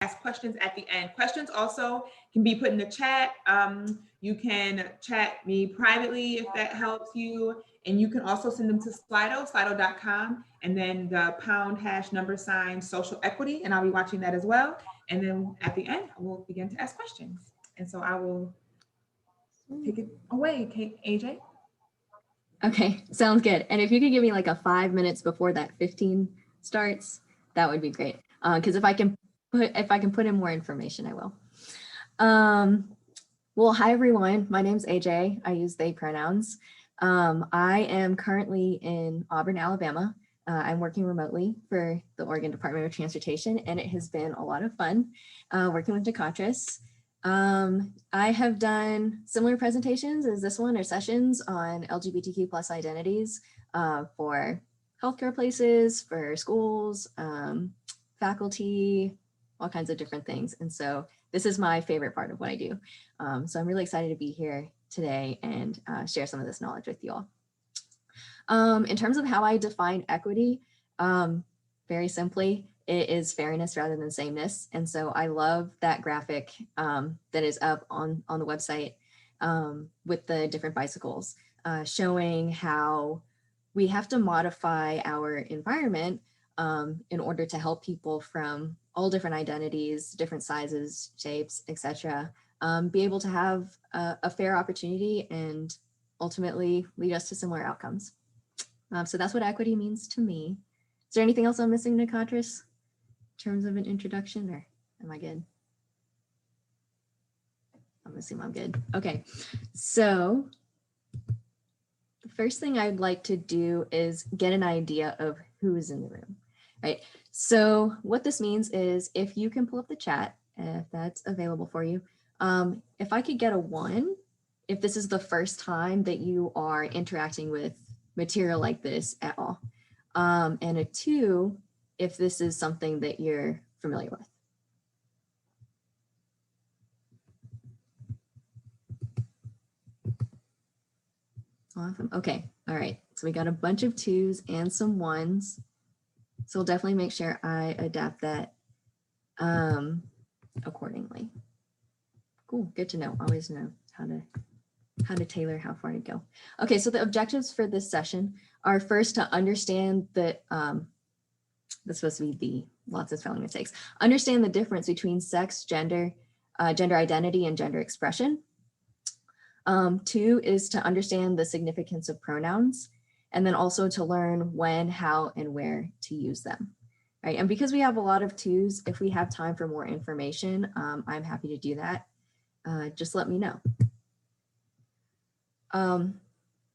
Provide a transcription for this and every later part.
ask questions at the end. Questions also can be put in the chat. You can chat me privately if that helps you. And you can also send them to slido.com, and then the pound hash number sign social equity. And I'll be watching that as well. And then at the end, I will begin to ask questions. And so I will take it away, AJ. Okay, sounds good. And if you could give me like a 5 minutes before that 15 starts, that would be great. Because if I can put in more information, I will. Well, hi everyone. My name's AJ. I use they pronouns. I am currently in Auburn, Alabama. I'm working remotely for the Oregon Department of Transportation, and it has been a lot of fun working with Decatris. I have done similar presentations as this one, or sessions on LGBTQ plus identities for healthcare places, for schools, faculty, all kinds of different things. And so this is my favorite part of what I do. So I'm really excited to be here today and share some of this knowledge with you all. In terms of how I define equity, very simply, it is fairness rather than sameness. And so I love that graphic that is up on the website with the different bicycles, showing how we have to modify our environment in order to help people from all different identities, different sizes, shapes, etc., be able to have a fair opportunity and ultimately lead us to similar outcomes. So that's what equity means to me. Is there anything else I'm missing, Decatris, in terms of an introduction, or am I good? I'm gonna assume I'm good. Okay, so the first thing I'd like to do is get an idea of who is in the room, right? So what this means is if you can pull up the chat, if that's available for you, if I could get a 1, if this is the first time that you are interacting with material like this at all, and a 2, if this is something that you're familiar with. Awesome. Okay. All right. So we got a bunch of 2s and some 1s. So we'll definitely make sure I adapt that accordingly. Cool. Good to know. Always know how to tailor how far to go. Okay. So the objectives for this session are first to understand that that's supposed to be lots of spelling mistakes. Understand the difference between sex, gender, gender identity, and gender expression. 2 is to understand the significance of pronouns, and then also to learn when, how, and where to use them. Right? And because we have a lot of 2s, if we have time for more information, I'm happy to do that. Just let me know.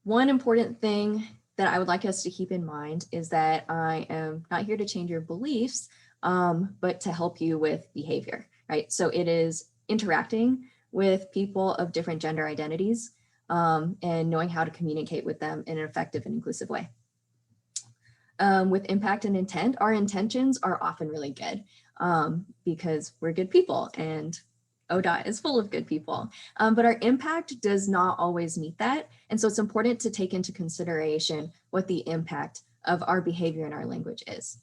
One important thing that I would like us to keep in mind is that I am not here to change your beliefs, but to help you with behavior, right? So it is interacting with people of different gender identities and knowing how to communicate with them in an effective and inclusive way. With impact and intent, our intentions are often really good because we're good people and ODOT is full of good people, but our impact does not always meet that. And so it's important to take into consideration what the impact of our behavior and our language is.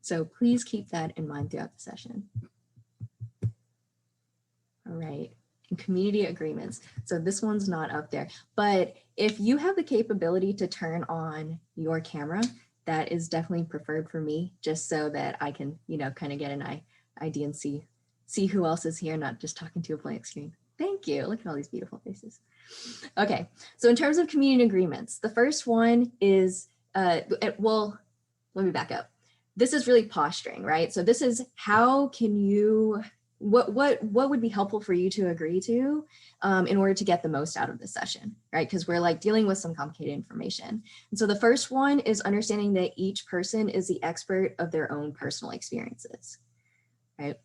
So please keep that in mind throughout the session. All right, and community agreements. So this one's not up there, but if you have the capability to turn on your camera, that is definitely preferred for me, just so that I can, kind of get an idea and see who else is here, not just talking to a blank screen. Thank you. Look at all these beautiful faces. Okay, so in terms of community agreements, the first one is, well, let me back up. This is really posturing, right? So this is how can you, what would be helpful for you to agree to in order to get the most out of this session, right? Because we're like dealing with some complicated information. And so the first one is understanding that each person is the expert of their own personal experiences, right?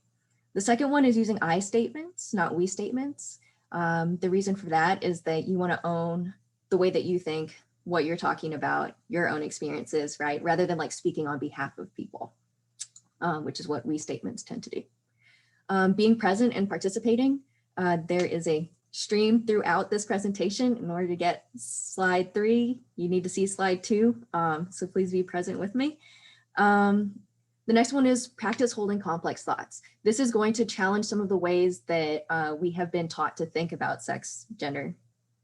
The second one is using I statements, not we statements. The reason for that is that you want to own the way that you think, what you're talking about, your own experiences, right? Rather than like speaking on behalf of people, which is what we statements tend to do. Being present and participating, there is a stream throughout this presentation. In order to get slide 3, you need to see slide 2. So please be present with me. The next one is practice holding complex thoughts. This is going to challenge some of the ways that we have been taught to think about sex, gender,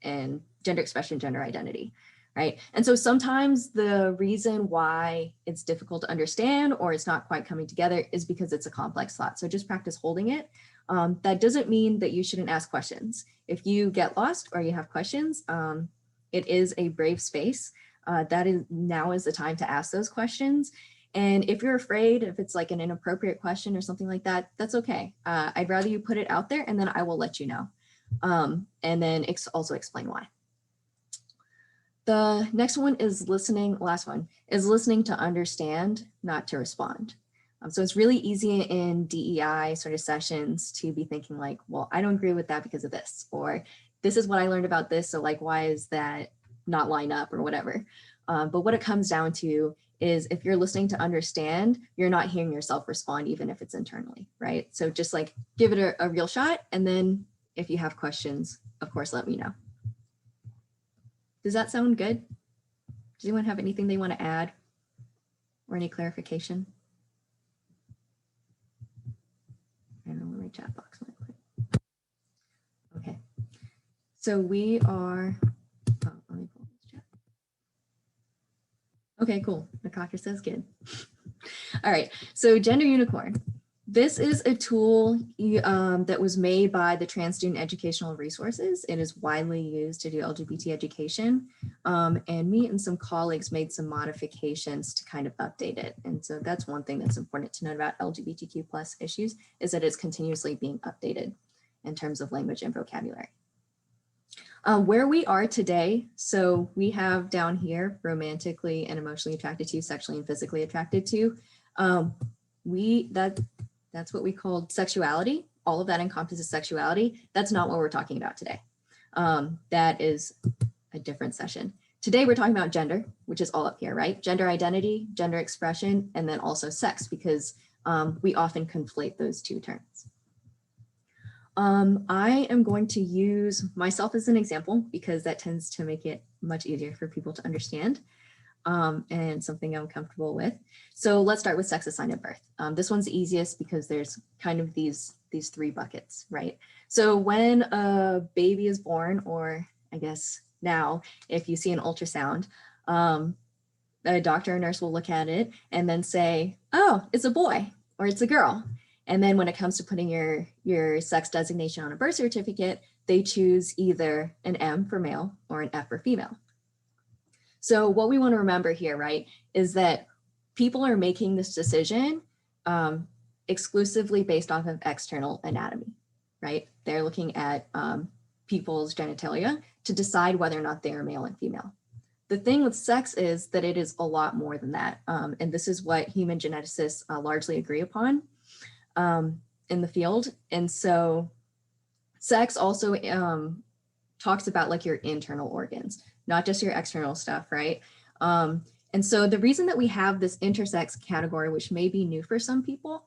and gender expression, gender identity, right? And so sometimes the reason why it's difficult to understand or it's not quite coming together is because it's a complex thought. So just practice holding it. That doesn't mean that you shouldn't ask questions. If you get lost or you have questions, it is a brave space. Now is the time to ask those questions. And if you're afraid, if it's like an inappropriate question or something like that, that's okay. I'd rather you put it out there and then I will let you know. And then also explain why. The next one is listening, last one, is listening to understand, not to respond. So it's really easy in DEI sort of sessions to be thinking like, well, I don't agree with that because of this, or this is what I learned about this, so like, why is that not line up or whatever? But what it comes down to is if you're listening to understand, you're not hearing yourself respond, even if it's internally, right? So just like give it a real shot. And then if you have questions, of course, let me know. Does that sound good? Does anyone have anything they want to add or any clarification? I don't know where my chat box went. Okay, so we are, oh, let me pull this chat. Okay, cool. Nakaka says good. All right, so Gender Unicorn. This is a tool that was made by the Trans Student Educational Resources. It is widely used to do LGBT education. And me and some colleagues made some modifications to kind of update it. And so that's one thing that's important to note about LGBTQ+ issues is that it's continuously being updated in terms of language and vocabulary. Where we are today, so we have down here romantically and emotionally attracted to, sexually and physically attracted to. That's what we call sexuality. All of that encompasses sexuality. That's not what we're talking about today. That is a different session. Today we're talking about gender, which is all up here, right? Gender identity, gender expression, and then also sex, because we often conflate those two terms. I am going to use myself as an example because that tends to make it much easier for people to understand. And something I'm comfortable with. So let's start with sex assigned at birth. This one's the easiest because there's kind of these three buckets, right? So when a baby is born, or I guess now, if you see an ultrasound, a doctor or nurse will look at it and then say, oh, it's a boy or it's a girl. And then when it comes to putting your sex designation on a birth certificate, they choose either an M for male or an F for female. So what we want to remember here, right, is that people are making this decision exclusively based off of external anatomy, right? They're looking at people's genitalia to decide whether or not they are male and female. The thing with sex is that it is a lot more than that. And this is what human geneticists largely agree upon in the field. And so sex also talks about like your internal organs, not just your external stuff, right? And so the reason that we have this intersex category, which may be new for some people,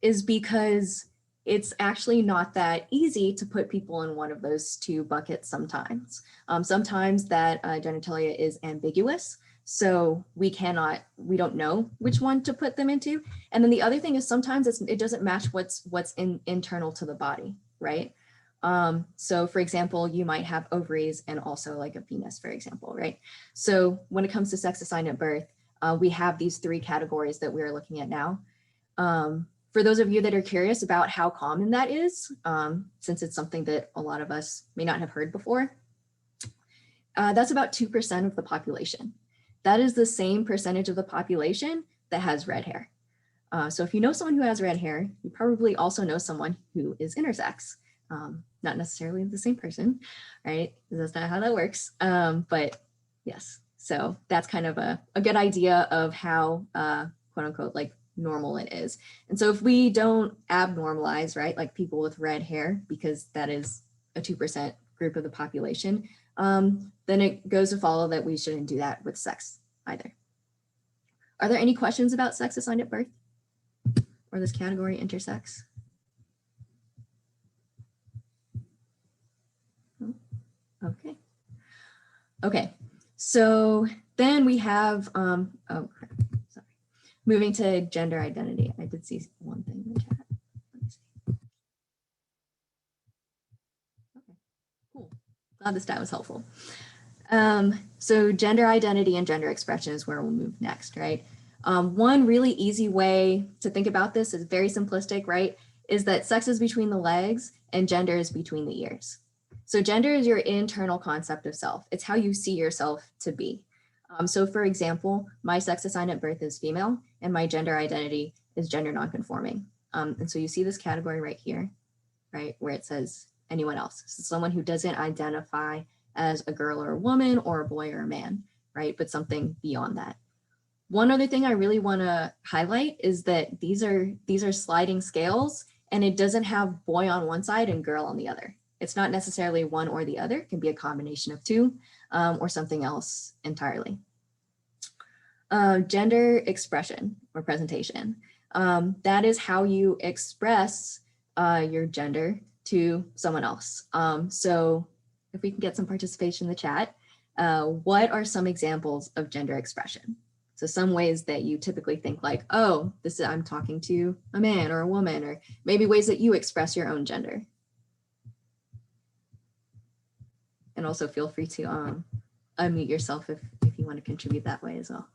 is because it's actually not that easy to put people in one of those two buckets sometimes. Sometimes that genitalia is ambiguous, so we don't know which one to put them into. And then the other thing is sometimes it doesn't match what's internal to the body, right? So for example, you might have ovaries and also like a penis, for example, right? So when it comes to sex assigned at birth, we have these three categories that we're looking at now. For those of you that are curious about how common that is, since it's something that a lot of us may not have heard before, that's about 2% of the population. That is the same percentage of the population that has red hair. So if you know someone who has red hair, you probably also know someone who is intersex. Not necessarily the same person, right? That's not how that works. But yes, so that's kind of a good idea of how quote unquote like normal it is. And so if we don't abnormalize, right, like people with red hair, because that is a 2% group of the population, then it goes to follow that we shouldn't do that with sex either. Are there any questions about sex assigned at birth or this category intersex? Okay. Okay. So then we have, moving to gender identity. I did see one thing in the chat. Let me see. Okay, cool. Glad this chat was helpful. So gender identity and gender expression is where we'll move next, right? One really easy way to think about this is very simplistic, right? Is that sex is between the legs and gender is between the ears. So gender is your internal concept of self. It's how you see yourself to be. So for example, my sex assigned at birth is female and my gender identity is gender nonconforming. And so you see this category right here, right, where it says anyone else. So someone who doesn't identify as a girl or a woman or a boy or a man, right, but something beyond that. One other thing I really want to highlight is that these are sliding scales, and it doesn't have boy on one side and girl on the other. It's not necessarily one or the other. It can be a combination of two or something else entirely. Gender expression or presentation. That is how you express your gender to someone else. So if we can get some participation in the chat, what are some examples of gender expression? So some ways that you typically think like, oh, this is, I'm talking to a man or a woman, or maybe ways that you express your own gender. And also feel free to unmute yourself if you want to contribute that way as well.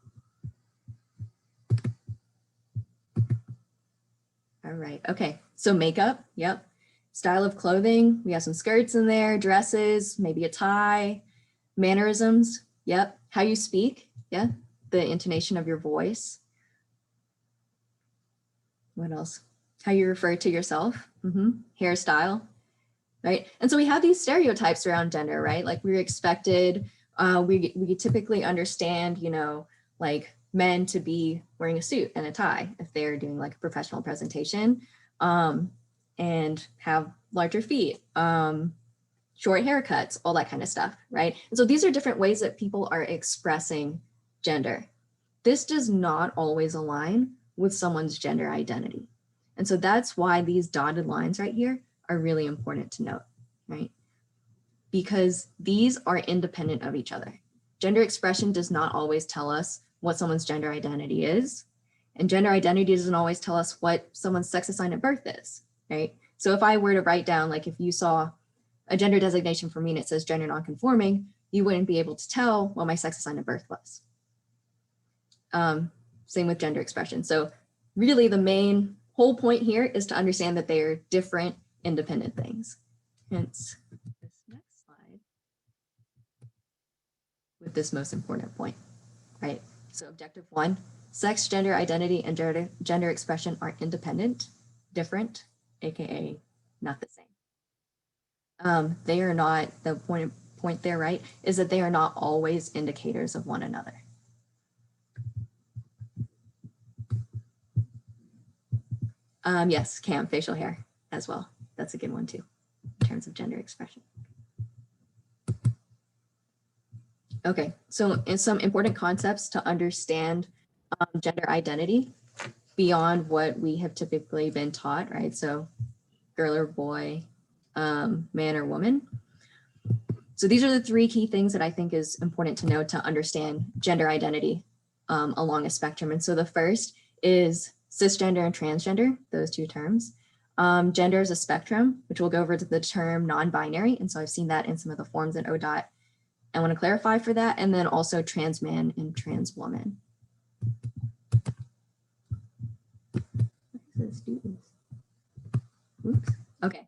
All right, okay, so makeup, yep. Style of clothing, we have some skirts in there, dresses, maybe a tie, mannerisms, yep. How you speak, yeah, the intonation of your voice. What else? How you refer to yourself, hairstyle, right? And so we have these stereotypes around gender, right? Like we're expected, we typically understand, you know, like men to be wearing a suit and a tie if they're doing like a professional presentation, and have larger feet, short haircuts, all that kind of stuff, right? And so these are different ways that people are expressing gender. This does not always align with someone's gender identity. And so that's why these dotted lines right here are really important to note, right? Because these are independent of each other. Gender expression does not always tell us what someone's gender identity is, and gender identity doesn't always tell us what someone's sex assigned at birth is, right? So if I were to write down, like if you saw a gender designation for me and it says gender nonconforming, you wouldn't be able to tell what my sex assigned at birth was. Same with gender expression. So really the main whole point here is to understand that they are different, independent things. Hence this next slide with this most important point, right? So objective one, sex, gender identity, and gender expression are independent, different, AKA not the same. They are not, the point there, right, is that they are not always indicators of one another. Yes, Cam, facial hair as well. That's a good one too, in terms of gender expression. Okay, so in some important concepts to understand gender identity beyond what we have typically been taught, right? So girl or boy, man or woman. So these are the three key things that I think is important to know to understand gender identity along a spectrum. And so the first is cisgender and transgender, those two terms. Gender is a spectrum, which we'll go over to the term non-binary. And so I've seen that in some of the forms in ODOT. I want to clarify for that. And then also trans man and trans woman. Oops. Okay.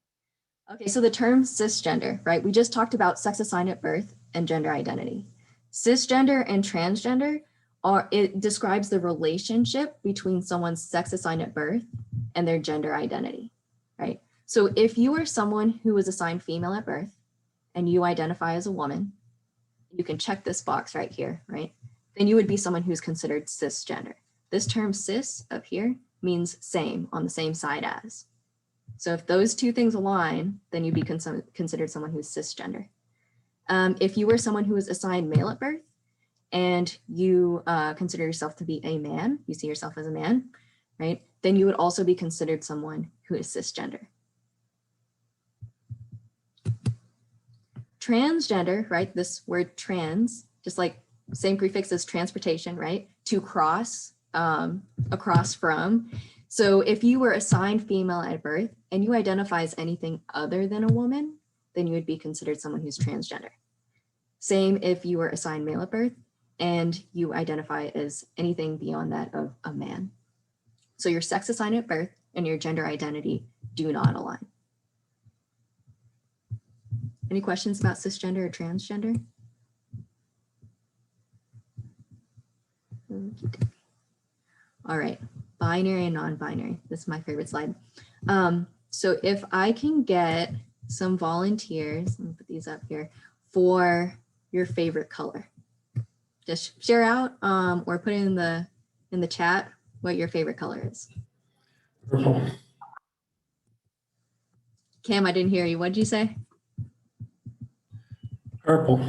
Okay, so the term cisgender, right? We just talked about sex assigned at birth and gender identity. Cisgender and transgender it describes the relationship between someone's sex assigned at birth and their gender identity, right? So if you are someone who was assigned female at birth and you identify as a woman, you can check this box right here, right? Then you would be someone who's considered cisgender. This term cis up here means same, on the same side as. So if those two things align, then you'd be considered someone who's cisgender. If you were someone who was assigned male at birth and you consider yourself to be a man, you see yourself as a man, right? Then you would also be considered someone who is cisgender. Transgender, right? This word trans, just like same prefix as transportation, right? To cross across from. So if you were assigned female at birth and you identify as anything other than a woman, then you would be considered someone who's transgender. Same if you were assigned male at birth and you identify as anything beyond that of a man. So your sex assigned at birth and your gender identity do not align. Any questions about cisgender or transgender? All right, binary and non-binary. This is my favorite slide. So if I can get some volunteers, let me put these up here, for your favorite color. Just share out or put in the chat what your favorite color is. Purple. Cam, I didn't hear you. What did you say? Purple.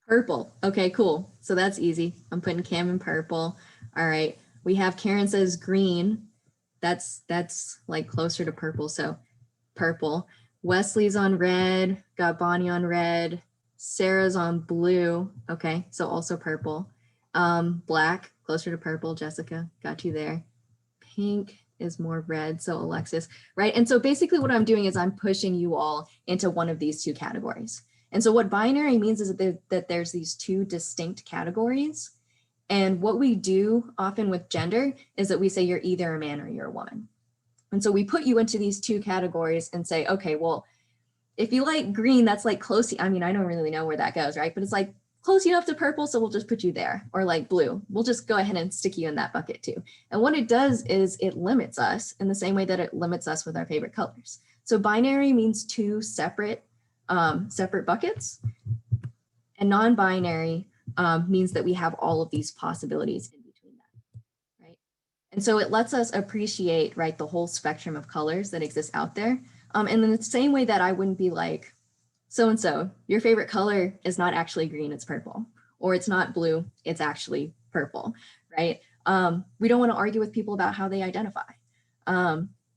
Purple. Okay, cool. So that's easy. I'm putting Cam in purple. All right. We have Karen says green. That's like closer to purple. So purple. Wesley's on red. Got Bonnie on red. Sarah's on blue. Okay, so also purple. Black, closer to purple. Jessica, got you there. Pink is more red. So Alexis, right? And so basically what I'm doing is I'm pushing you all into one of these two categories. And so what binary means is that there's these two distinct categories. And what we do often with gender is that we say you're either a man or you're a woman. And so we put you into these two categories and say, okay, well, if you like green, that's like close. I mean, I don't really know where that goes, right? But it's like close enough to purple, so we'll just put you there. Or like blue, we'll just go ahead and stick you in that bucket too. And what it does is it limits us in the same way that it limits us with our favorite colors. So binary means two separate buckets, and non-binary means that we have all of these possibilities in between that, right? And so it lets us appreciate, right, the whole spectrum of colors that exists out there. And in the same way that I wouldn't be like, so-and-so, your favorite color is not actually green, it's purple, or it's not blue, it's actually purple, right? We don't want to argue with people about how they identify.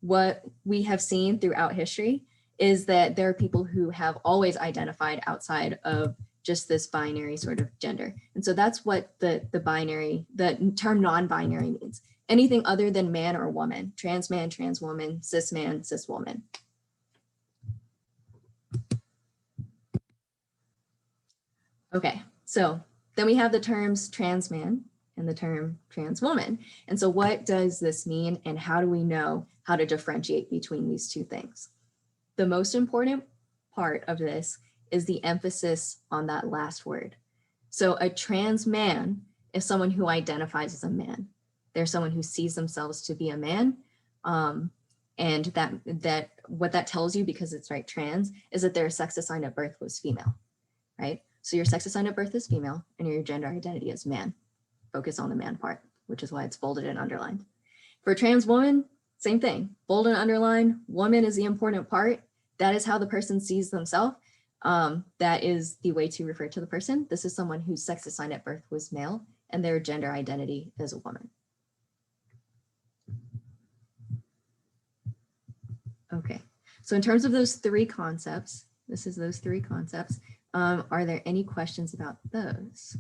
What we have seen throughout history is that there are people who have always identified outside of just this binary sort of gender. And so that's what the term non-binary means. Anything other than man or woman, trans man, trans woman, cis man, cis woman. Okay, so then we have the terms trans man and the term trans woman. And so what does this mean and how do we know how to differentiate between these two things? The most important part of this is the emphasis on that last word. So a trans man is someone who identifies as a man. They're someone who sees themselves to be a man. And that what that tells you, because it's right trans, is that their sex assigned at birth was female, right? So your sex assigned at birth is female and your gender identity is man. Focus on the man part, which is why it's bolded and underlined. For a trans woman, same thing, bold and underlined, woman is the important part. That is how the person sees themselves. That is the way to refer to the person. This is someone whose sex assigned at birth was male and their gender identity is a woman. Okay, so in terms of those three concepts, this is those three concepts. Are there any questions about those?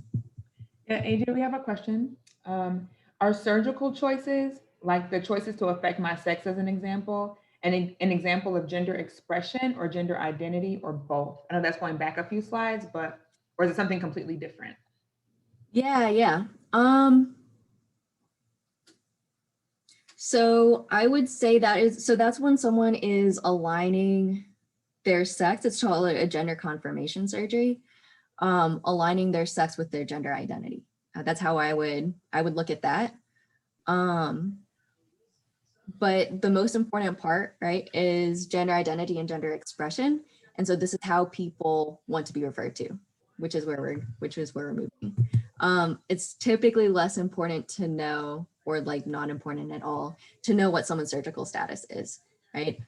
Yeah, AJ, we have a question. Are surgical choices, like the choices to affect my sex as an example, an example of gender expression or gender identity or both? I know that's going back a few slides, but, or is it something completely different? Yeah. So I would say that's when someone is aligning their sex. It's called a gender confirmation surgery, aligning their sex with their gender identity. That's how I would look at that. But the most important part, right, is gender identity and gender expression. And so this is how people want to be referred to, which is where we're moving. It's typically less important to know, or like not important at all, to know what someone's surgical status is, right?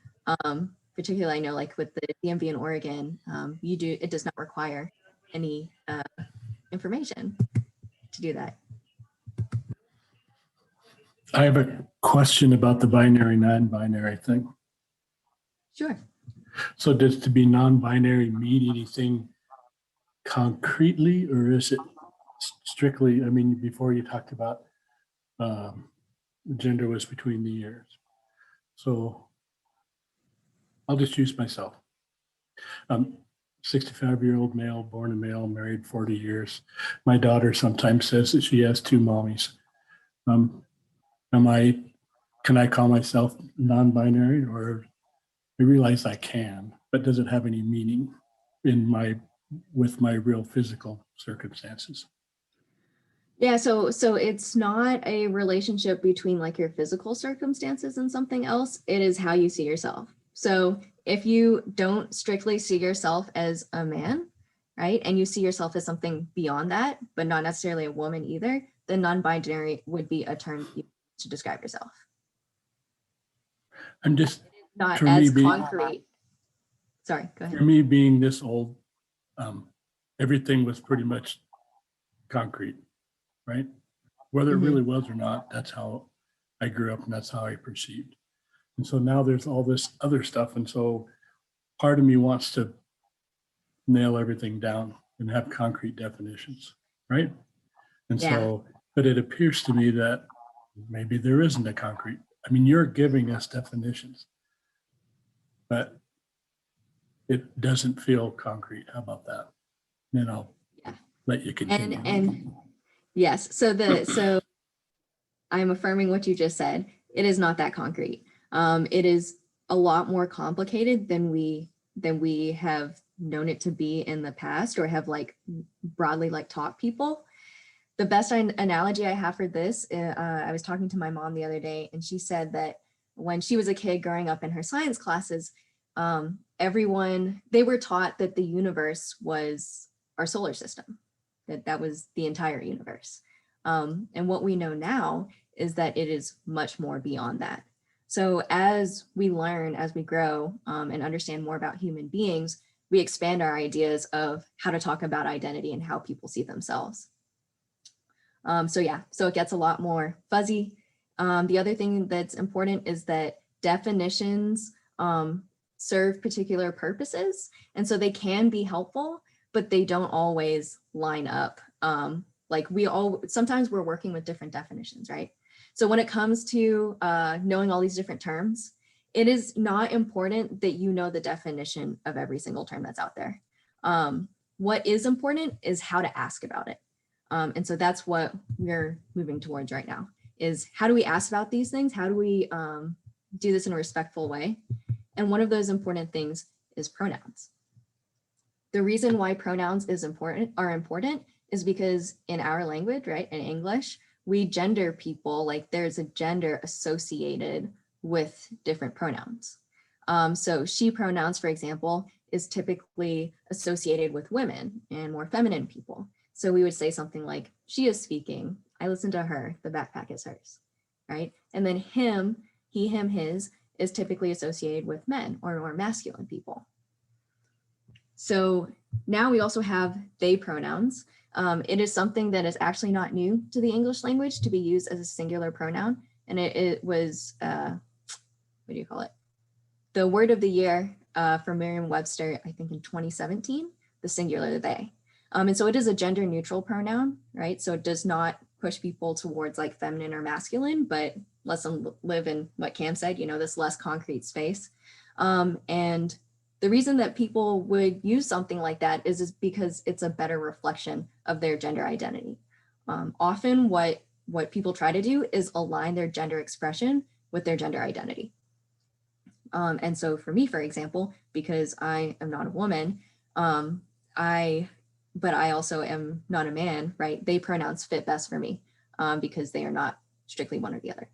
Particularly, I know like with the DMV in Oregon, it does not require any information to do that. I have a question about the binary, non-binary thing. Sure. So does to be non-binary mean anything concretely, or is it strictly, I mean, before you talked about gender was between the years. So I'll just use myself. 65-year-old male, born a male, married 40 years. My daughter sometimes says that she has two mommies. Can I call myself non-binary? Or I realize I can, but does it have any meaning with my real physical circumstances? Yeah, so it's not a relationship between like your physical circumstances and something else. It is how you see yourself. So if you don't strictly see yourself as a man, right, and you see yourself as something beyond that, but not necessarily a woman either, then non-binary would be a term to describe yourself. I'm just Not for as me being, concrete. Sorry, go ahead. for me being this old, everything was pretty much concrete, right? Whether it really was or not, that's how I grew up and that's how I perceived. And so now there's all this other stuff. And so part of me wants to nail everything down and have concrete definitions, right? And so, but it appears to me that maybe there isn't a concrete. I mean, you're giving us definitions, but it doesn't feel concrete. How about that? Then I'll let you continue. And yes, so I'm affirming what you just said. It is not that concrete. It is a lot more complicated than we have known it to be in the past, or have like broadly like taught people. The best analogy I have for this, I was talking to my mom the other day, and she said that when she was a kid growing up in her science classes, they were taught that the universe was our solar system, that was the entire universe. And what we know now is that it is much more beyond that. So as we learn, as we grow, and understand more about human beings, we expand our ideas of how to talk about identity and how people see themselves. So it gets a lot more fuzzy. The other thing that's important is that definitions serve particular purposes. And so they can be helpful, but they don't always line up. Sometimes we're working with different definitions, right? So when it comes to knowing all these different terms, it is not important that you know the definition of every single term that's out there. What is important is how to ask about it. And so that's what we're moving towards right now, is how do we ask about these things? How do we do this in a respectful way? And one of those important things is pronouns. The reason why pronouns are important is because in our language, right, in English, we gender people, like there's a gender associated with different pronouns. So she pronouns, for example, is typically associated with women and more feminine people. So we would say something like, she is speaking, I listen to her, the backpack is hers, right? And then him, he, him, his is typically associated with men or more masculine people. So now we also have they pronouns. It is something that is actually not new to the English language to be used as a singular pronoun. And it was, what do you call it? The word of the year for Merriam-Webster, I think in 2017, the singular they. And so it is a gender neutral pronoun, right? So it does not push people towards like feminine or masculine, but lets them live in what Cam said, this less concrete space. And the reason that people would use something like that is because it's a better reflection of their gender identity. Often what people try to do is align their gender expression with their gender identity. And so for me, for example, because I am not a woman, but I also am not a man, right? They pronouns fit best for me because they are not strictly one or the other.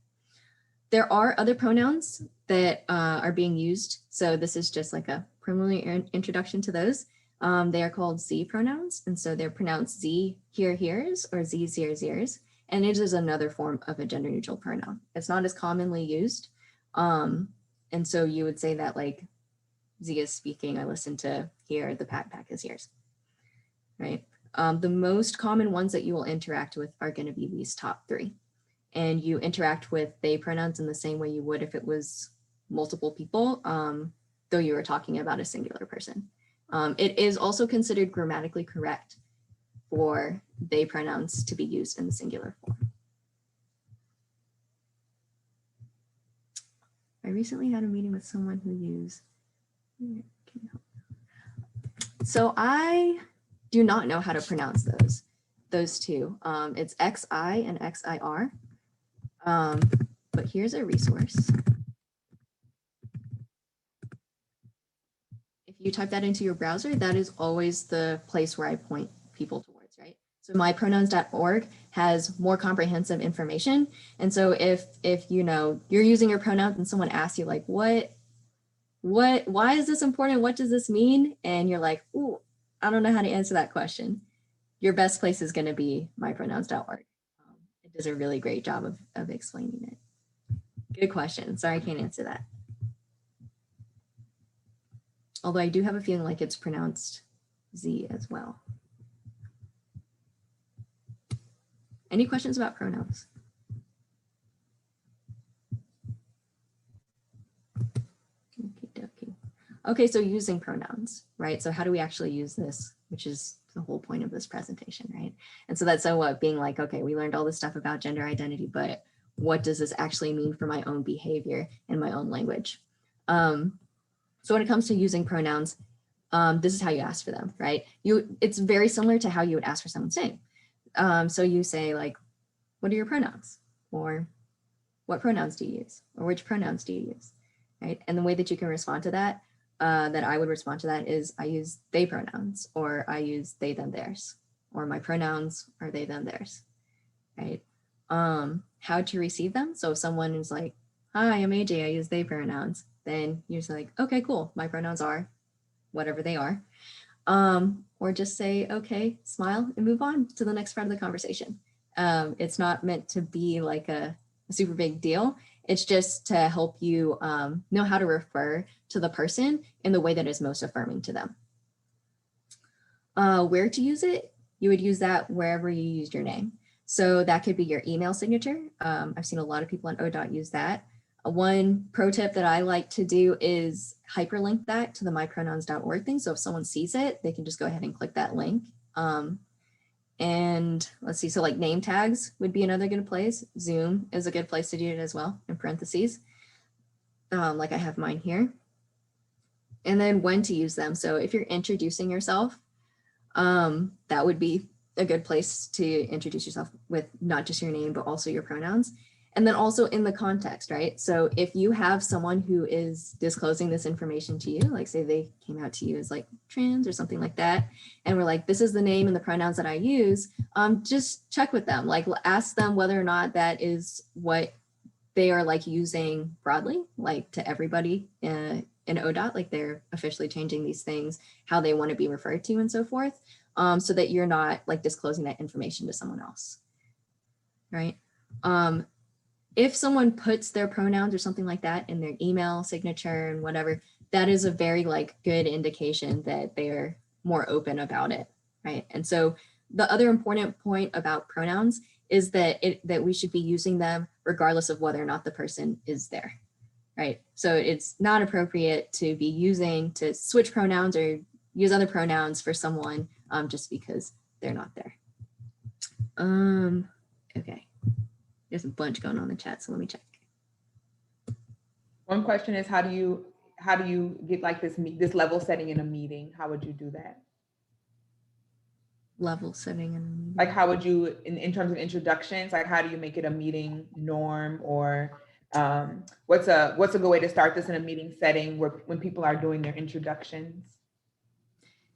There are other pronouns that are being used. So this is just like a preliminary introduction to those. They are called Z pronouns. And so they're pronounced Z, here, here's, or Z, zers, zers. And it is another form of a gender neutral pronoun. It's not as commonly used. And so you would say that like Z is speaking, I listen to here, the backpack is yours, right? The most common ones that you will interact with are going to be these top three. And you interact with they pronouns in the same way you would if it was multiple people, though you were talking about a singular person. It is also considered grammatically correct for they pronouns to be used in the singular form. recently had a meeting with someone who used, so I do not know how to pronounce those two. It's XI and XIR. But here's a resource. If you type that into your browser, that is always the place where I point people towards, right? So mypronouns.org has more comprehensive information. And so if you know you're using your pronouns and someone asks you like, why is this important? What does this mean? And you're like, ooh, I don't know how to answer that question. Your best place is going to be mypronouns.org. It does a really great job of explaining it. Good question. Sorry, I can't answer that. Although I do have a feeling like it's pronounced Z as well. Any questions about pronouns? Okay, so using pronouns, right? So how do we actually use this, which is the whole point of this presentation, right? And so that's what being like, okay, we learned all this stuff about gender identity, but what does this actually mean for my own behavior and my own language? So when it comes to using pronouns, this is how you ask for them, right? It's very similar to how you would ask for someone's name. So you say like, what are your pronouns? Or what pronouns do you use? Or which pronouns do you use, right? And the way that you can respond to that, that I would respond to that is I use they pronouns, or I use they, them, theirs, or my pronouns are they, them, theirs, right? How to receive them. So if someone is like, hi, I'm AJ, I use they pronouns, then you're just like, okay, cool. My pronouns are whatever they are. Or just say, okay, smile and move on to the next part of the conversation. It's not meant to be like a super big deal. It's just to help you know how to refer to the person in the way that is most affirming to them. Where to use it? You would use that wherever you used your name. So that could be your email signature. I've seen a lot of people on ODOT use that. One pro tip that I like to do is hyperlink that to the mypronouns.org thing. So if someone sees it, they can just go ahead and click that link. And let's see, so like name tags would be another good place. Zoom is a good place to do it as well, in parentheses, like I have mine here. And then when to use them. So if you're introducing yourself, that would be a good place to introduce yourself with not just your name, but also your pronouns. And then also in the context, right? So if you have someone who is disclosing this information to you, like say they came out to you as like trans or something like that, and we're like, this is the name and the pronouns that I use, just check with them, like ask them whether or not that is what they are like using broadly, like to everybody in ODOT, like they're officially changing these things, how they want to be referred to and so forth, so that you're not like disclosing that information to someone else, right? If someone puts their pronouns or something like that in their email signature and whatever, that is a very like good indication that they're more open about it, right? And so the other important point about pronouns is that that we should be using them regardless of whether or not the person is there, right? So it's not appropriate to be to switch pronouns or use other pronouns for someone just because they're not there. Okay. There's a bunch going on in the chat, so let me check. One question is, how do you get like this level setting in a meeting? How would you do that? Level setting in a meeting. Like how would you, in terms of introductions, like how do you make it a meeting norm, or what's a good way to start this in a meeting setting when people are doing their introductions?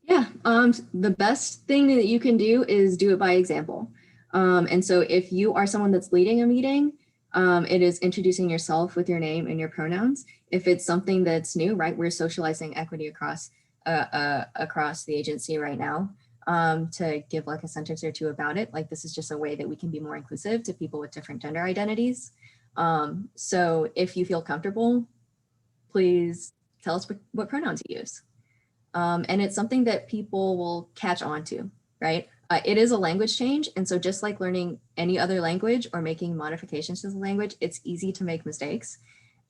Yeah, the best thing that you can do is do it by example. And so if you are someone that's leading a meeting, it is introducing yourself with your name and your pronouns. If it's something that's new, right, we're socializing equity across the agency right now, to give like a sentence or two about it. Like this is just a way that we can be more inclusive to people with different gender identities. So if you feel comfortable, please tell us what pronouns you use. And it's something that people will catch on to, right? It is a language change. And so just like learning any other language or making modifications to the language, it's easy to make mistakes.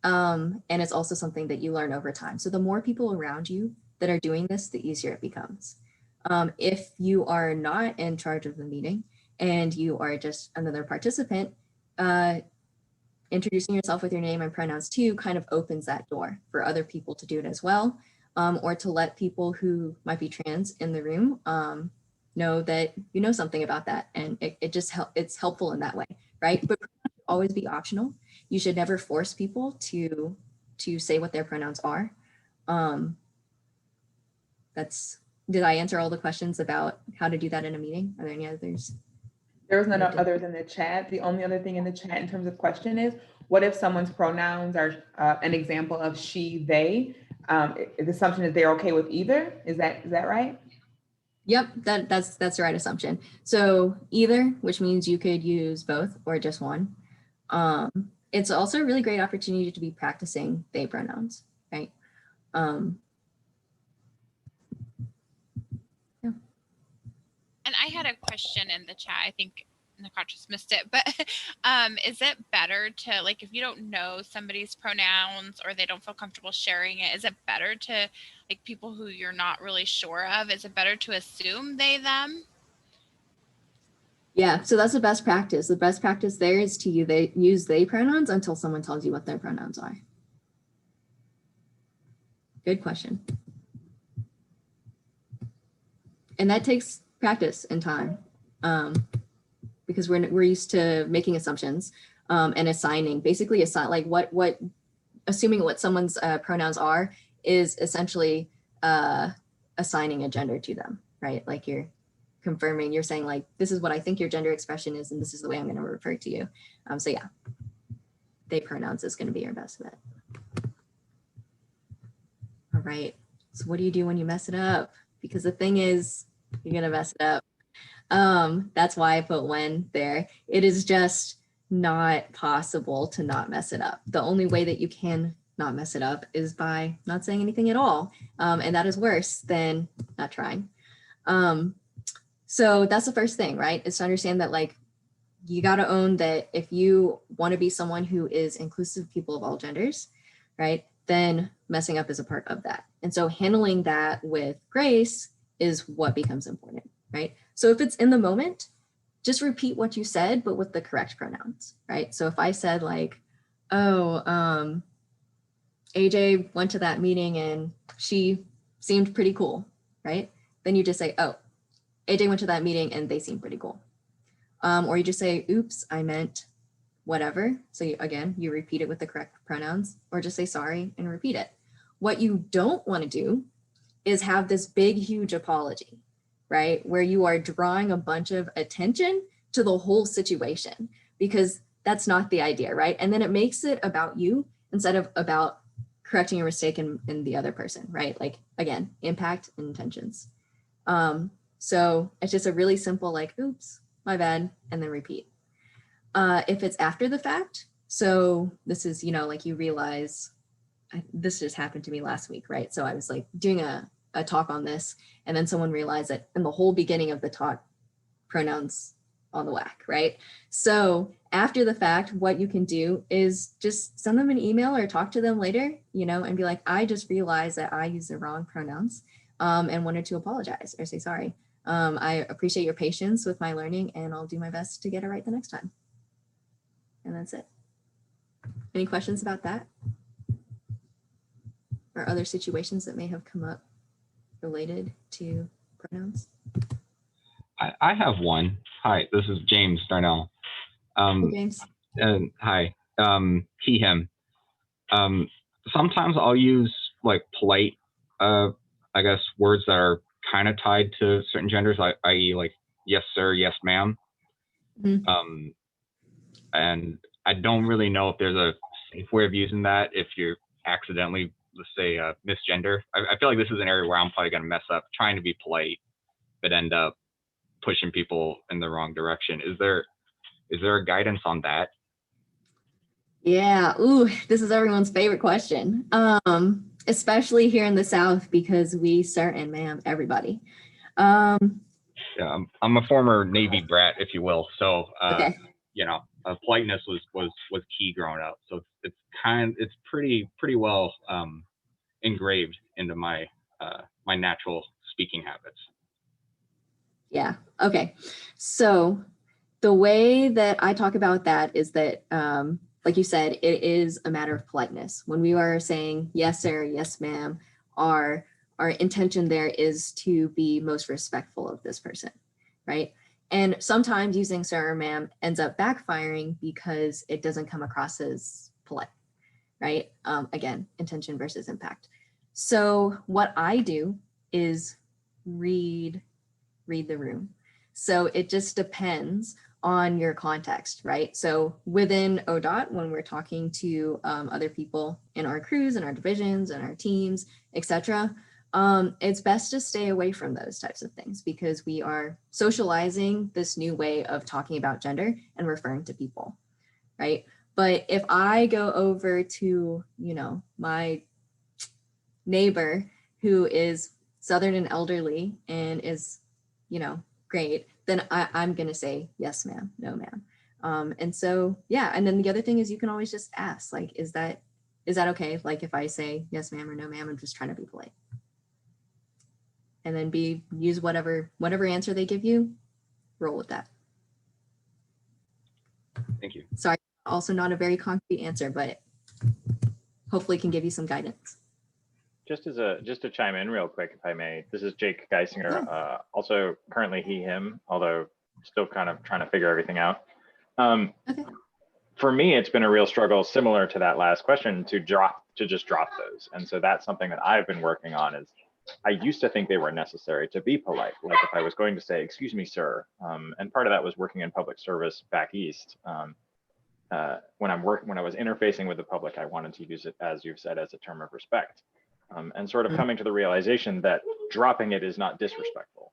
And it's also something that you learn over time. So the more people around you that are doing this, the easier it becomes. If you are not in charge of the meeting and you are just another participant, introducing yourself with your name and pronouns too kind of opens that door for other people to do it as well, or to let people who might be trans in the room know that you know something about that, and it just it's helpful in that way, right? But pronouns should always be optional. You should never force people to say what their pronouns are. Did I answer all the questions about how to do that in a meeting? Are there any others? There was none others in the chat. The only other thing in the chat in terms of question is, what if someone's pronouns are an example of she, they? The assumption is they're okay with either. Is that right? Yep, that's the right assumption. So either, which means you could use both or just one. It's also a really great opportunity to be practicing they pronouns, right? Yeah. And I had a question in the chat. I think Nicole just missed it, but is it better to, like, if you don't know somebody's pronouns or they don't feel comfortable sharing it, is it better to, like, people who you're not really sure of, is it better to assume they, them? Yeah, so that's the best practice. The best practice there is to use they pronouns until someone tells you what their pronouns are. Good question. And that takes practice and time, because we're used to making assumptions and assigning, basically assuming what someone's pronouns are is essentially assigning a gender to them, right? Like you're confirming, you're saying like, this is what I think your gender expression is, and this is the way I'm going to refer to you. So yeah, they pronouns is going to be your best bet. All right, so what do you do when you mess it up? Because the thing is, you're going to mess it up. That's why I put when there. It is just not possible to not mess it up. The only way that you can not mess it up is by not saying anything at all. And that is worse than not trying. So that's the first thing, right? Is to understand that, like, you got to own that if you want to be someone who is inclusive of people of all genders, right, then messing up is a part of that. And so handling that with grace is what becomes important, right? So if it's in the moment, just repeat what you said, but with the correct pronouns, right? So if I said like, oh, AJ went to that meeting and she seemed pretty cool, right? Then you just say, oh, AJ went to that meeting and they seemed pretty cool. Or you just say, oops, I meant whatever. So you repeat it with the correct pronouns, or just say sorry and repeat it. What you don't want to do is have this big, huge apology, right? Where you are drawing a bunch of attention to the whole situation, because that's not the idea, right? And then it makes it about you instead of about correcting your mistake in the other person, right? Like, again, impact and intentions. So it's just a really simple, like, oops, my bad, and then repeat. If it's after the fact, so this is, like you realize, this just happened to me last week, right? So I was like doing a talk on this, and then someone realized that in the whole beginning of the talk, pronouns on the whack, right? So after the fact, what you can do is just send them an email or talk to them later, and be like, I just realized that I used the wrong pronouns and wanted to apologize or say sorry. I appreciate your patience with my learning, and I'll do my best to get it right the next time. And that's it. Any questions about that? Or other situations that may have come up related to pronouns? I have one. Hi, this is James Darnell. Hey, James. Hi, he, him. Sometimes I'll use like polite, I guess, words that are kind of tied to certain genders, i.e. like yes, sir, yes, ma'am. Mm-hmm. And I don't really know if there's a safe way of using that if you're accidentally, let's say, misgender. I feel like this is an area where I'm probably going to mess up trying to be polite, but end up pushing people in the wrong direction. Is there a guidance on that? Yeah. Ooh, this is everyone's favorite question. Especially here in the South, because we sir and ma'am everybody. Yeah, I'm a former Navy brat, if you will. So okay. Politeness was key growing up. So it's pretty well engraved into my my natural speaking habits. Yeah. Okay. So the way that I talk about that is that like you said, it is a matter of politeness. When we are saying yes, sir, yes, ma'am, our intention there is to be most respectful of this person, right? And sometimes using sir or ma'am ends up backfiring because it doesn't come across as polite, right? Again, intention versus impact. So what I do is read the room. So it just depends on your context, right? So within ODOT, when we're talking to other people in our crews and our divisions and our teams, etc., it's best to stay away from those types of things because we are socializing this new way of talking about gender and referring to people, right? But if I go over to, my neighbor who is Southern and elderly and is, great, then I'm going to say, yes, ma'am, no, ma'am. And so, yeah. And then the other thing is you can always just ask, like, is that okay? Like if I say yes, ma'am, or no, ma'am, I'm just trying to be polite. And then use whatever answer they give you, roll with that. Thank you. Sorry, also not a very concrete answer, but hopefully can give you some guidance. Just to chime in real quick, if I may, this is Jake Geisinger, also currently he, him, although still kind of trying to figure everything out. Okay. For me, it's been a real struggle similar to that last question to just drop those. And so that's something that I've been working on is I used to think they were necessary to be polite. Like if I was going to say, excuse me, sir. And part of that was working in public service back east. When I was interfacing with the public, I wanted to use it, as you've said, as a term of respect. And sort of coming to the realization that dropping it is not disrespectful.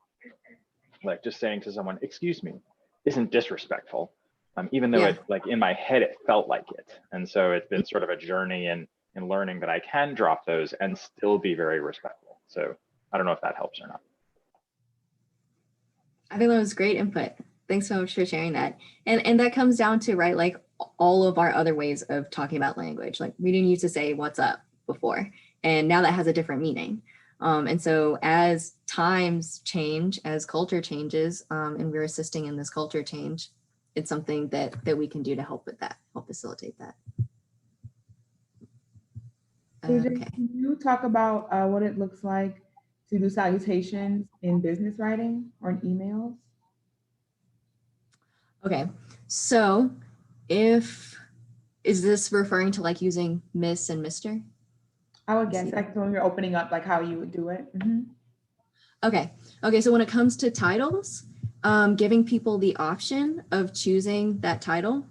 Like just saying to someone, excuse me, isn't disrespectful. Even though it, like in my head, it felt like it. And so it's been sort of a journey in learning that I can drop those and still be very respectful. So I don't know if that helps or not. I think that was great input. Thanks so much for sharing that. And that comes down to, right, like all of our other ways of talking about language. Like we didn't used to say what's up before, and now that has a different meaning. And so as times change, as culture changes, and we're assisting in this culture change, it's something that we can do to help with that, help facilitate that. AJ, Okay. can you talk about what it looks like to do salutations in business writing or in emails? Okay, so is this referring to like using Miss and Mr.? I would guess like when you're opening up, like how you would do it. Mm-hmm. Okay, so when it comes to titles, giving people the option of choosing that title,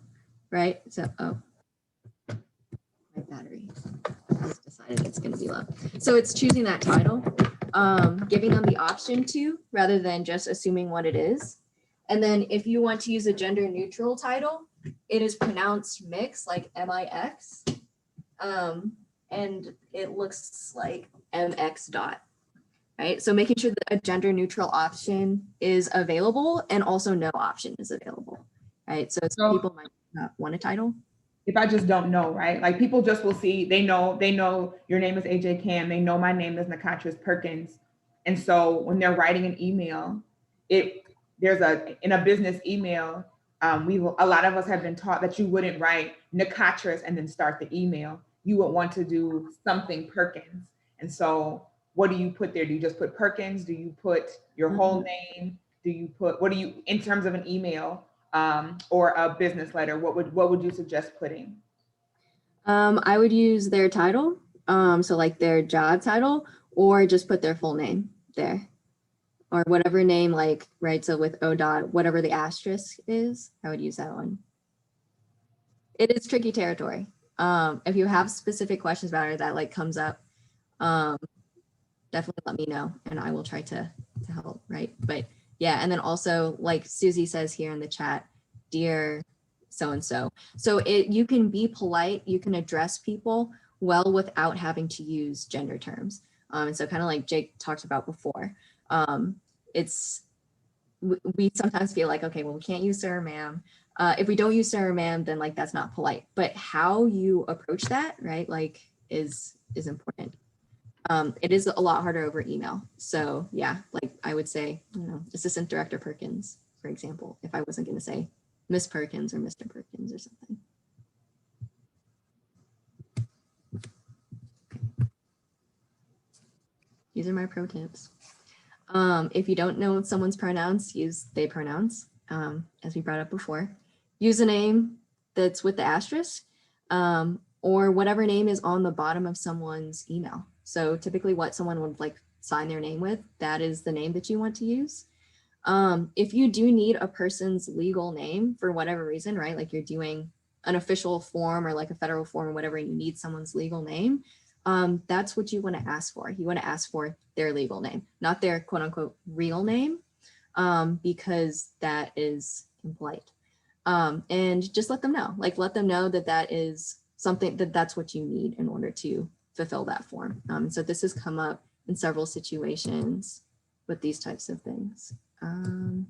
right? So, my battery has decided it's going to be low. So it's choosing that title, giving them the option to, rather than just assuming what it is. And then if you want to use a gender neutral title, it is pronounced mix, like M-I-X. And it looks like MX dot, right? So making sure that a gender neutral option is available and also no option is available, right? So some people might not want a title. If I just don't know, right? Like people just will see, they know your name is AJ Cam, they know my name is Nakatris Perkins. And so when they're writing an email, in a business email, a lot of us have been taught that you wouldn't write Nakatris and then start the email. You would want to do something Perkins. And so what do you put there? Do you just put Perkins? Do you put your whole name? In terms of an email or a business letter, what would you suggest putting? I would use their title. So like their job title, or just put their full name there. Or whatever name, like, right, so with ODOT, whatever the asterisk is, I would use that one. It is tricky territory. If you have specific questions about it that like comes up, definitely let me know and I will try to help, right? But yeah, and then also like Susie says here in the chat, dear so-and-so. So you can be polite, you can address people well without having to use gender terms. And so kind of like Jake talked about before, we sometimes feel like, okay, well, we can't use sir or ma'am. If we don't use sir or ma'am, then like that's not polite. But how you approach that, right, like is important. It is a lot harder over email. So yeah, like I would say, Assistant Director Perkins, for example, if I wasn't going to say Miss Perkins or Mr. Perkins or something. These are my pro tips. If you don't know someone's pronouns, use they pronouns, as we brought up before. Use a name that's with the asterisk, or whatever name is on the bottom of someone's email. So typically what someone would like sign their name with, that is the name that you want to use. If you do need a person's legal name for whatever reason, right? Like you're doing an official form or like a federal form or whatever, and you need someone's legal name, that's what you want to ask for. You want to ask for their legal name, not their quote unquote real name, because that is impolite. And just let them know, let them know that that is something that's what you need in order to fulfill that form. So this has come up in several situations with these types of things. And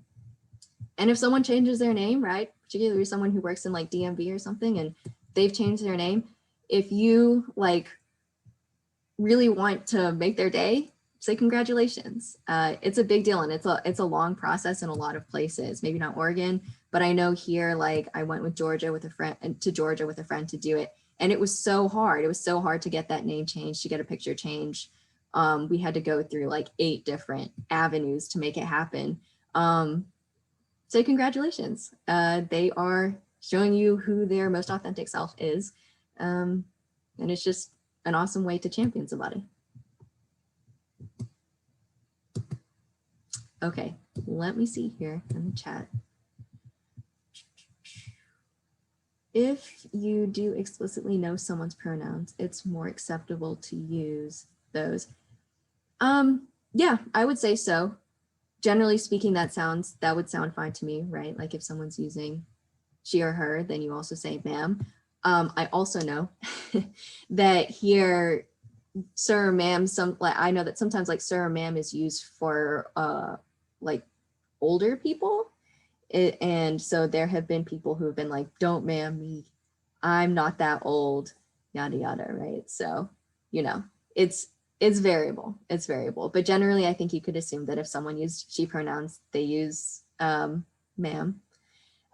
if someone changes their name, right, particularly someone who works in like DMV or something, and they've changed their name, if you really want to make their day, say congratulations. It's a big deal, and it's a long process in a lot of places. Maybe not Oregon, but I know here, I went with Georgia with a friend to Georgia with a friend to do it, and it was so hard. It was so hard to get that name changed, to get a picture changed. We had to go through 8 different avenues to make it happen. Say congratulations. They are showing you who their most authentic self is, and it's just an awesome way to champion somebody. Okay, let me see here in the chat. If you do explicitly know someone's pronouns, it's more acceptable to use those. Yeah, I would say so. Generally speaking, that would sound fine to me, right? Like if someone's using she or her, then you also say ma'am. I also know that here, sir or ma'am, I know that sometimes sir or ma'am is used for older people. And so there have been people who have been like, don't ma'am me, I'm not that old, yada, yada, right? So, it's variable, but generally I think you could assume that if someone used she pronouns, they use ma'am.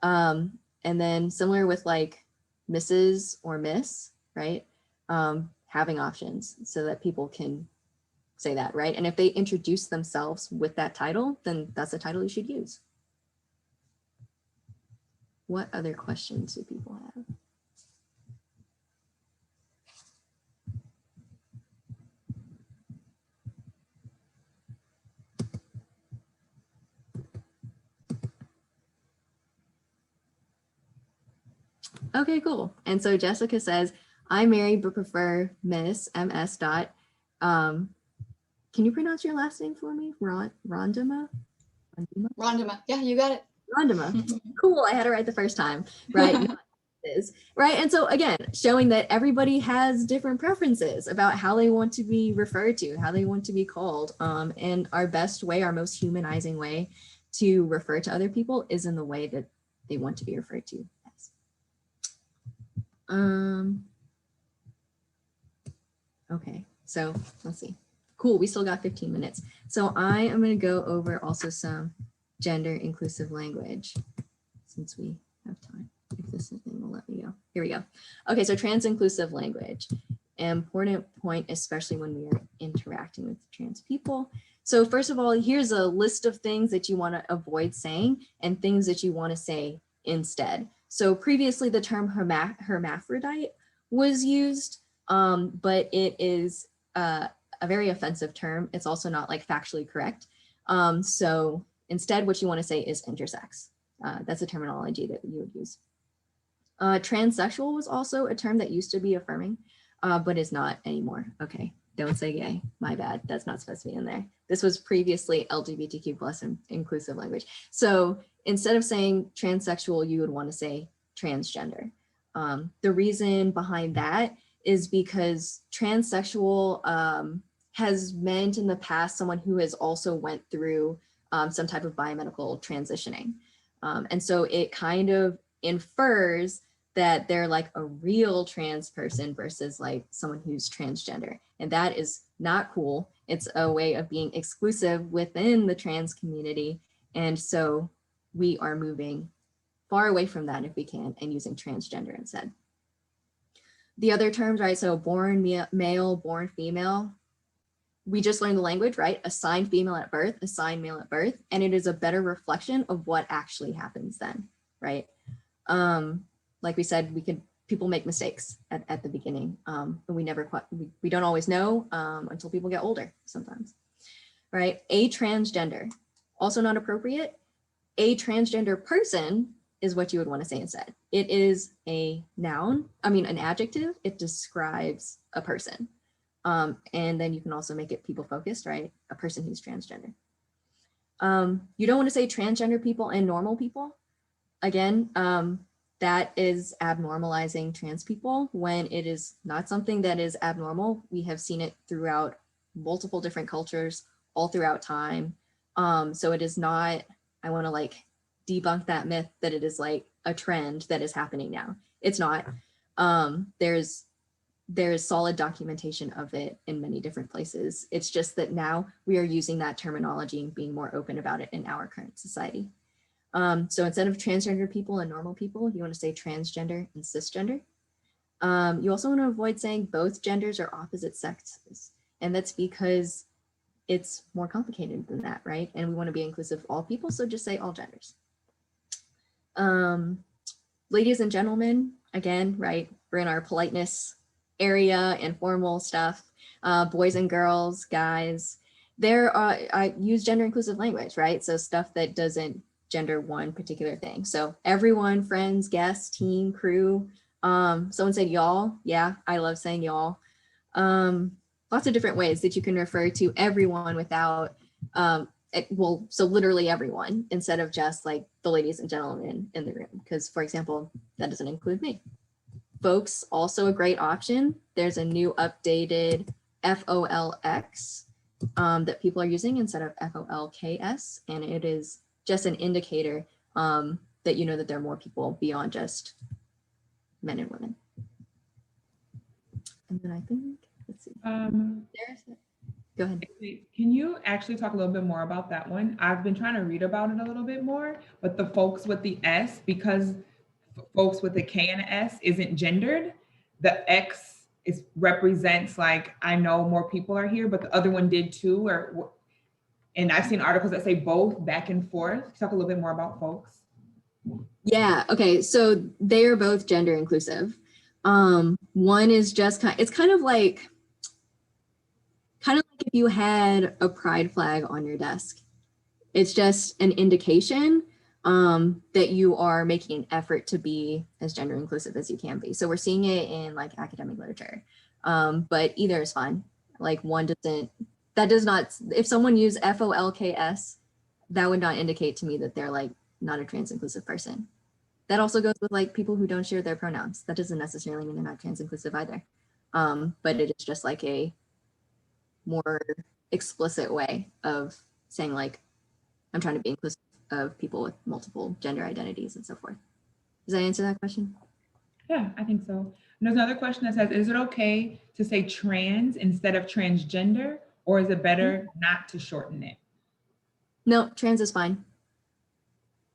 And then similar with Mrs. or Miss, right? Having options so that people can say that, right? And if they introduce themselves with that title, then that's the title you should use. What other questions do people have? Okay, cool. And so Jessica says, I'm married but prefer Miss MS dot. Can you pronounce your last name for me? Rondema? Rondema. Yeah, you got it. Rondema. Cool. I had it right the first time. Right. Right. And so again, showing that everybody has different preferences about how they want to be referred to, how they want to be called. And our best way, our most humanizing way to refer to other people is in the way that they want to be referred to. Okay, so let's see. Cool, we still got 15 minutes. So I am going to go over also some gender inclusive language since we have time. If this thing will let me go. Here we go. Okay, so trans inclusive language. Important point, especially when we are interacting with trans people. So first of all, here's a list of things that you want to avoid saying and things that you want to say instead. So previously the term hermaphrodite was used, but it is a very offensive term. It's also not factually correct. So instead what you want to say is intersex. That's a terminology that you would use. Transsexual was also a term that used to be affirming, but is not anymore. Okay, don't say gay, my bad. That's not supposed to be in there. This was previously LGBTQ plus inclusive language. So instead of saying transsexual, you would want to say transgender. The reason behind that is because transsexual has meant in the past someone who has also went through some type of biomedical transitioning. And so it kind of infers that they're a real trans person versus someone who's transgender. And that is not cool. It's a way of being exclusive within the trans community. And so we are moving far away from that if we can and using transgender instead. The other terms, right? So born male, born female. we just learned the language, right? Assigned female at birth, assigned male at birth, and it is a better reflection of what actually happens then, right? Like we said, people make mistakes at the beginning, and we don't always know until people get older sometimes, right? A transgender, also not appropriate. A transgender person is what you would want to say instead. It is a noun, an adjective. It describes a person. And then you can also make it people focused, right? A person who's transgender. You don't want to say transgender people and normal people. Again, that is abnormalizing trans people when it is not something that is abnormal. We have seen it throughout multiple different cultures all throughout time. So it is not, I want to like debunk that myth that it is like a trend that is happening now. It's not. There is solid documentation of it in many different places. It's just that now we are using that terminology and being more open about it in our current society. So instead of transgender people and normal people, you want to say transgender and cisgender. You also want to avoid saying both genders or opposite sexes. And that's because it's more complicated than that, right? And we want to be inclusive of all people, so just say all genders. Ladies and gentlemen, again, right, we're in our politeness area and formal stuff. Boys and girls, guys, I use gender inclusive language, right? So stuff that doesn't gender one particular thing. So everyone, friends, guests, team, crew. Someone said y'all. Yeah, I love saying y'all. Lots of different ways that you can refer to everyone without, so literally everyone, instead of just like the ladies and gentlemen in the room. Because for example, that doesn't include me. Folks, also a great option. There's a new updated FOLX that people are using instead of FOLKS, and it is just an indicator that you know that there are more people beyond just men and women. And then I think, let's see. Go ahead. Can you actually talk a little bit more about that one? I've been trying to read about it a little bit more, but the folks with the S, because folks with the K and S isn't gendered, the X represents like, I know more people are here, but the other one did too, and I've seen articles that say both back and forth. Talk a little bit more about folks. Yeah, okay, so they are both gender inclusive. One is just it's kind of like if you had a pride flag on your desk. It's just an indication that you are making an effort to be as gender inclusive as you can be. So we're seeing it in like academic literature, but either is fine. Like if someone used FOLKS, that would not indicate to me that they're like not a trans inclusive person. That also goes with like people who don't share their pronouns. That doesn't necessarily mean they're not trans inclusive either. But it is just like a more explicit way of saying like, I'm trying to be inclusive of people with multiple gender identities and so forth. Does that answer that question? Yeah, I think so. And there's another question that says, is it okay to say trans instead of transgender, or is it better not to shorten it? No, trans is fine.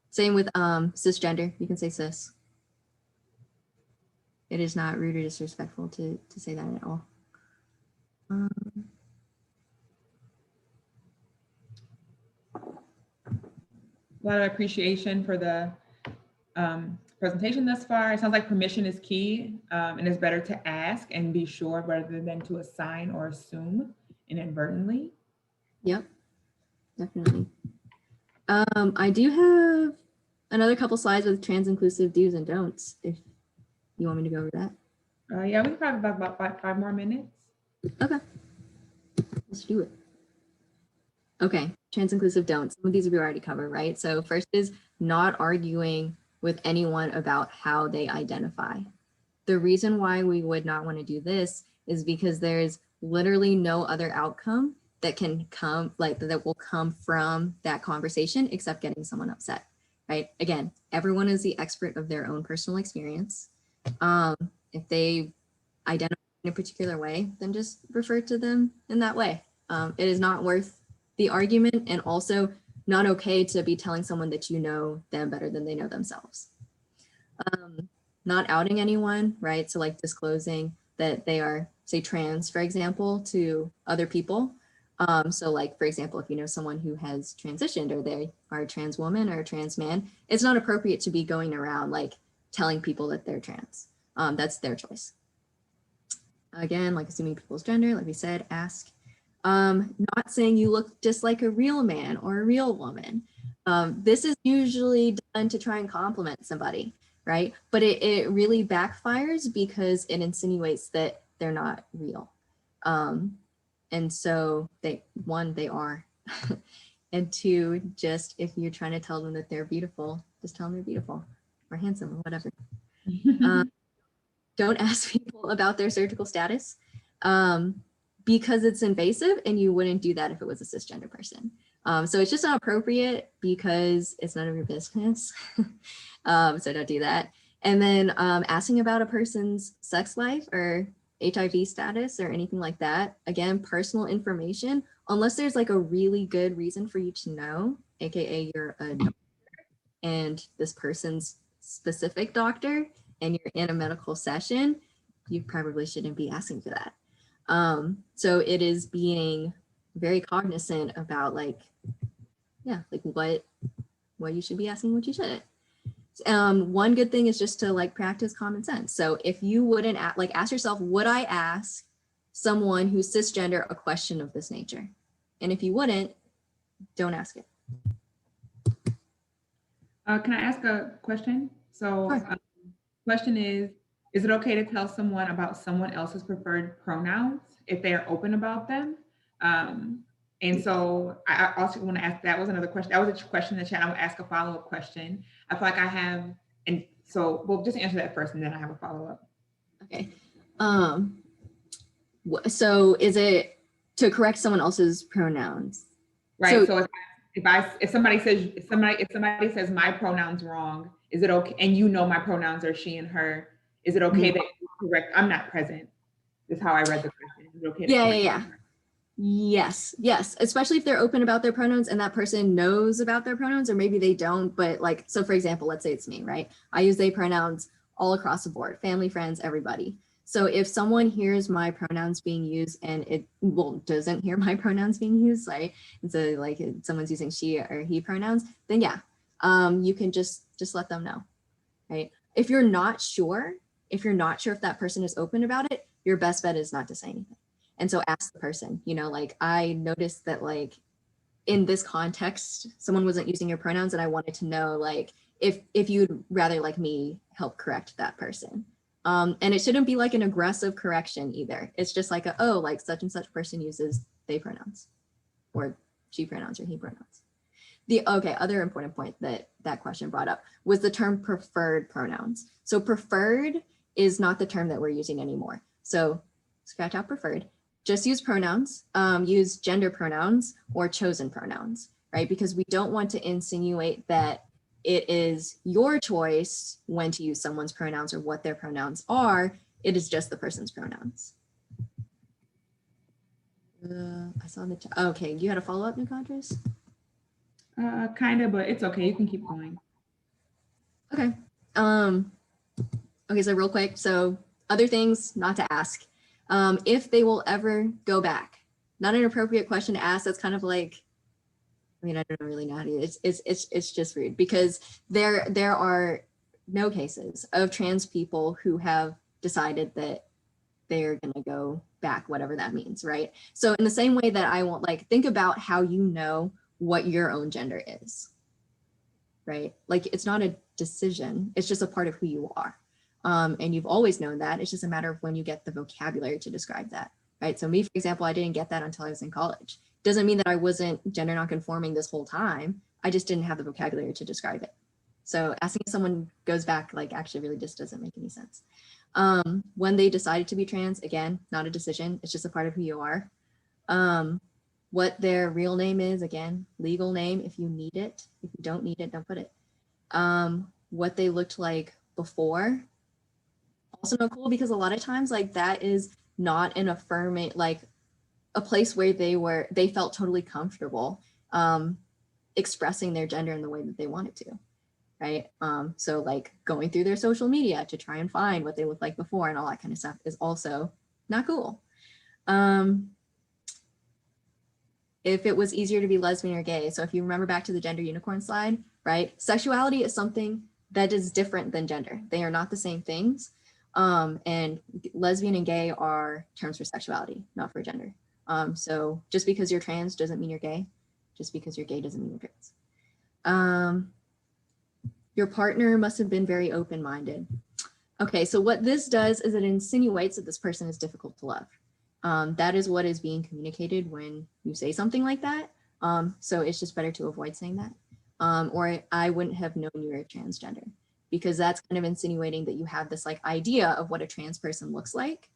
Same with cisgender, you can say cis. It is not rude or disrespectful to say that at all. A lot of appreciation for the presentation thus far. It sounds like permission is key, and it's better to ask and be sure rather than to assign or assume inadvertently. Yep, definitely. I do have another couple slides with trans inclusive do's and don'ts, if you want me to go over that. Yeah, we can probably about five more minutes. Okay, let's do it. Okay, trans inclusive don'ts. Some of these we already covered, right? So first is not arguing with anyone about how they identify. The reason why we would not want to do this is because there's literally no other outcome that can come, like that will come from that conversation except getting someone upset, right? Again, everyone is the expert of their own personal experience. If they identify in a particular way, then just refer to them in that way. It is not worth the argument, and also not okay to be telling someone that you know them better than they know themselves. Not outing anyone, right? So like disclosing that they are, say, trans, for example, to other people. So like, for example, if you know someone who has transitioned or they are a trans woman or a trans man, it's not appropriate to be going around like telling people that they're trans. That's their choice. Again, like assuming people's gender, like we said, ask. Not saying you look just like a real man or a real woman. This is usually done to try and compliment somebody, right? But it really backfires because it insinuates that they're not real. And so they are. And two, just if you're trying to tell them that they're beautiful, just tell them they're beautiful or handsome or whatever. Don't ask people about their surgical status because it's invasive, and you wouldn't do that if it was a cisgender person. So it's just not appropriate because it's none of your business. So don't do that. And then asking about a person's sex life or HIV status or anything like that, again, personal information, unless there's like a really good reason for you to know, AKA you're a doctor and this person's specific doctor and you're in a medical session, you probably shouldn't be asking for that. So it is being very cognizant about like, yeah, like what you should be asking, what you shouldn't. One good thing is just to like practice common sense. So if you wouldn't ask yourself, would I ask someone who's cisgender a question of this nature? And if you wouldn't, don't ask it. Can I ask a question? So Sure. Question is it okay to tell someone about someone else's preferred pronouns if they are open about them? And so I also want to ask, that was another question. That was a question in the chat. I will ask a follow-up question. I feel like I have, and so we'll just answer that first and then I have a follow-up. Okay. So is it to correct someone else's pronouns? Right. So if somebody says my pronouns wrong, is it okay? And you know my pronouns are she and her. Is it okay that you correct? I'm not present. Is how I read the question. Is it okay? Yeah. Yes. Especially if they're open about their pronouns and that person knows about their pronouns, or maybe they don't. But like, so for example, let's say it's me, right? I use they pronouns all across the board, family, friends, everybody. So if someone hears my pronouns being used and it doesn't hear my pronouns being used, right? And so like someone's using she or he pronouns, then yeah, you can just let them know, right? If you're not sure if that person is open about it, your best bet is not to say anything. And so ask the person, like I noticed that like in this context, someone wasn't using your pronouns and I wanted to know like if you'd rather like me help correct that person. And it shouldn't be like an aggressive correction either. It's just like like such and such person uses they pronouns or she pronouns or he pronouns. Other important point that question brought up was the term preferred pronouns. So preferred is not the term that we're using anymore. So scratch out preferred. Just use pronouns, use gender pronouns or chosen pronouns, right? Because we don't want to insinuate that it is your choice when to use someone's pronouns or what their pronouns are. It is just the person's pronouns. I saw the chat. Okay, you had a follow-up, Nicandros? Kind of, but it's okay. You can keep going. Okay. Okay, so real quick. So other things not to ask. If they will ever go back. Not an appropriate question to ask. That's kind of like, I mean, I don't really know how to. It's just rude because there are no cases of trans people who have decided that they're gonna go back, whatever that means, right? So in the same way that I won't think about how you know what your own gender is, right? Like it's not a decision. It's just a part of who you are. And you've always known that. It's just a matter of when you get the vocabulary to describe that, right? So me, for example, I didn't get that until I was in college. Doesn't mean that I wasn't gender nonconforming this whole time. I just didn't have the vocabulary to describe it. So asking if someone goes back, actually really just doesn't make any sense. When they decided to be trans, again, not a decision. It's just a part of who you are. What their real name is, again, legal name if you need it. If you don't need it, don't put it. What they looked like before. Also not cool because a lot of times that is not an affirming, a place where they felt totally comfortable expressing their gender in the way that they wanted to, right? So going through their social media to try and find what they looked like before and all that kind of stuff is also not cool. if it was easier to be lesbian or gay. So if you remember back to the gender unicorn slide, right? Sexuality is something that is different than gender. They are not the same things. And lesbian and gay are terms for sexuality, not for gender. So just because you're trans doesn't mean you're gay. Just because you're gay doesn't mean you're trans. Your partner must have been very open-minded. Okay, so what this does is it insinuates that this person is difficult to love. That is what is being communicated when you say something like that. So it's just better to avoid saying that. Or I wouldn't have known you were transgender, because that's kind of insinuating that you have this like idea of what a trans person looks like.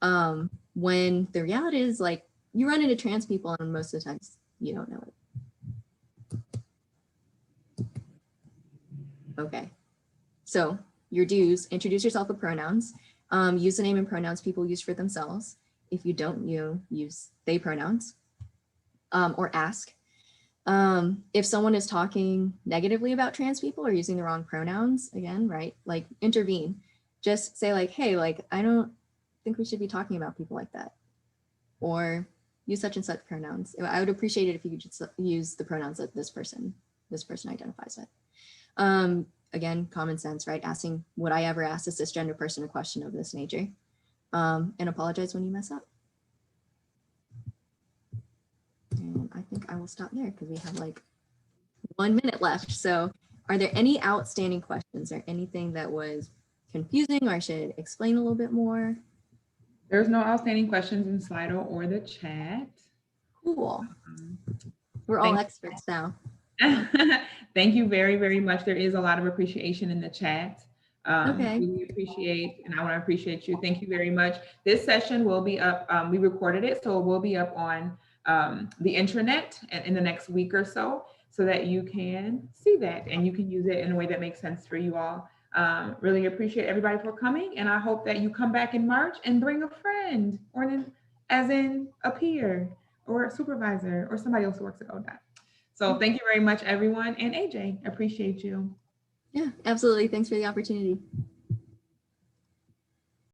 When the reality is like you run into trans people and most of the times you don't know it. Okay, so your do's: introduce yourself with pronouns, use the name and pronouns people use for themselves. If you don't, you use they pronouns, or ask. If someone is talking negatively about trans people or using the wrong pronouns, again, right, like intervene. Just say like, hey, like, I don't think we should be talking about people like that. Or use such and such pronouns. I would appreciate it if you could just use the pronouns that this person identifies with. Again, common sense, right? Asking, would I ever ask a cisgender person a question of this nature? And apologize when you mess up. And I think I will stop there because we have like 1 minute left. So are there any outstanding questions or anything that was confusing or I should explain a little bit more? There's no outstanding questions in Slido or the chat. Cool. We're all experts now. Thank you very, very much. There is a lot of appreciation in the chat. Okay. We appreciate, and I want to appreciate you. Thank you very much. This session will be up. We recorded it, so it will be up on the intranet in the next week or so that you can see that and you can use it in a way that makes sense for you all. Really appreciate everybody for coming, and I hope that you come back in March and bring a friend, or as in a peer or a supervisor or somebody else who works at ODOT. So thank you very much, everyone. And AJ, appreciate you. Yeah, absolutely. Thanks for the opportunity.